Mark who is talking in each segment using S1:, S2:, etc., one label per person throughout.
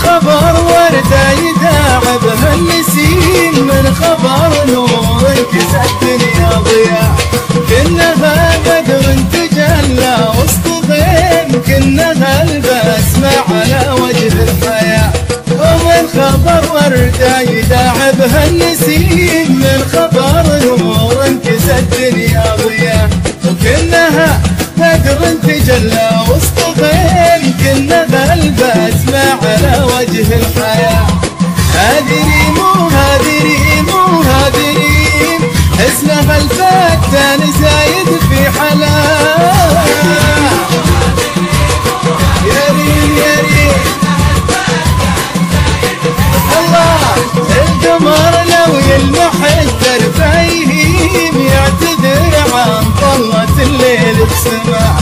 S1: خبر وردة يداعبها النسيم، من خبر نور انكسى الدنيا ضياع، كنها بدر تجلى وسط غيم، كنها البسمة على وجه الحياة. ومن خبر وردة يداعبها النسيم، من خبر نور انكسى الدنيا ضياع، وكنها بدر تجلى وسط غيم، كنها البسمة على وجه الحياة. هذه ريم وهذه ريم وهذه ريم، اسمها الفتان زايد في حلاه. يا ريم يا ريم الله، القمر لو يلمح الدرب يهيم، يعتذر عن طلة الليل بسماع.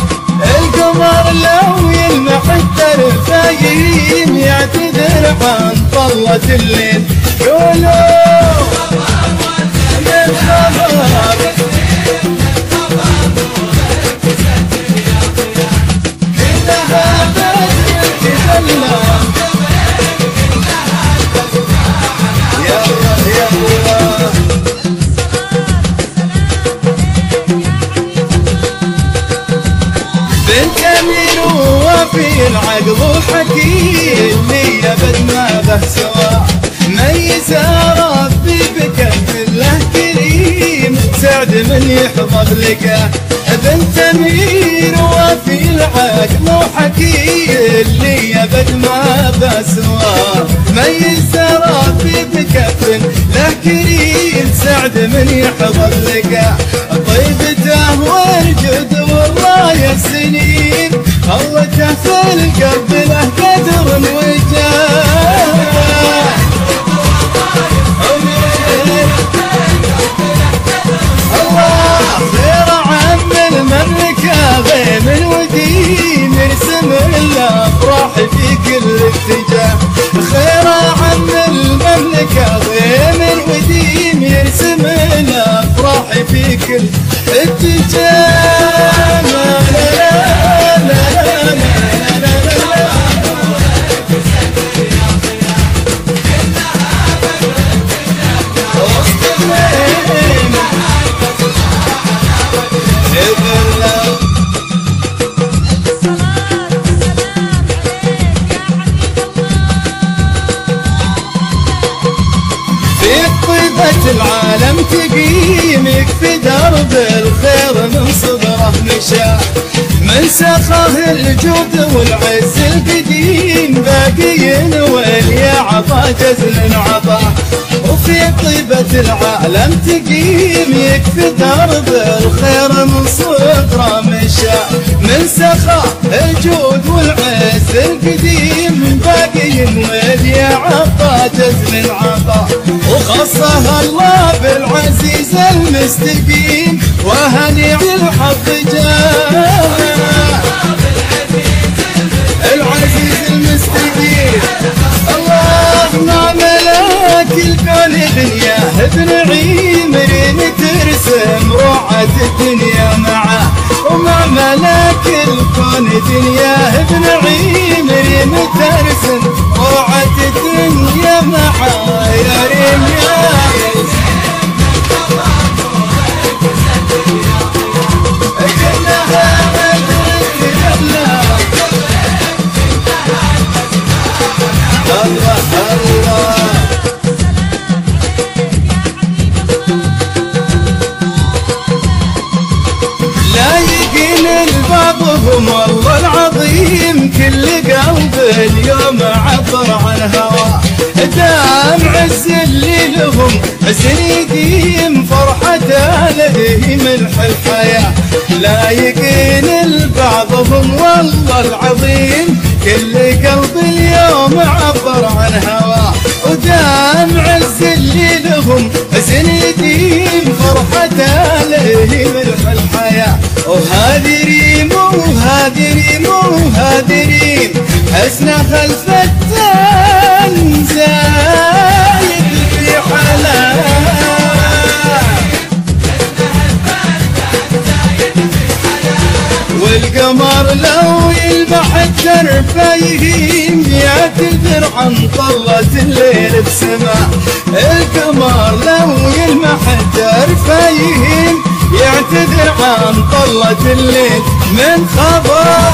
S1: القمر لو يلمح الدرب يهيم، يعتذر عن طلة الليل. قولوا من خبر إنها بدر تجلى. يا الله يا الله، بنت امير وفي العقل وحكيم، لي ابد ما به سوا، ميزه ربي بكف له كريم، سعد من يحفظ لك. بنت امير وفي العقل وحكيم، لي ابد ما به سوا، ميزه ربي بكف له كريم، سعد من يحفظ لك. طيبته والجد والرايه سنين، خلته في القلب له قدر وجاه. الله خير عم المملكه غيم الوديم، يرسم الافراح في كل اتجاه. خير عم المملكه غيم الوديم، يرسم الافراح في كل اتجاه. العالم تقيم، يكفي درب الخير من صدره مشى، من سخاه الجود والعز القديم، باقيين واليا عطا جزل عطا. وفي طيبة العالم تقيم، يكفي درب الخير من صدره مشى، من سخاه الجود والعز القديم، باقيين واليا عطا جزل عطا. وخصها الله بالعزيز المستقيم، وهنيع الحظ جاه. العزيز المستقيم الله، مع ملاك الكون دنياه بنعيم، ريم ترسم روعة الدنيا معاه. ومع ملاك الكون دنياه بنعيم، ريم ترسم روعة الدنيا معاه. يا ريم يا بعضهم والله العظيم، كل قلب اليوم عبر عن هواه. دام عز اللي لهم حزن يديم، فرحته لديه ملح الحياة. لا يقين بعضهم والله العظيم، كل قلب اليوم عبر عن هواه. ودام عز اللي لهم حزن يديم، فرحته لديه ملح الحياة. وهذه ريم هادرين مو هادرين حسنا خلف التن زايد في حلال والقمر لو يلمح الترفيهين يعتذر عن طلة الليل بسما القمر لو يلمح الترفيهين يعتذر عن طلة الليل من خبر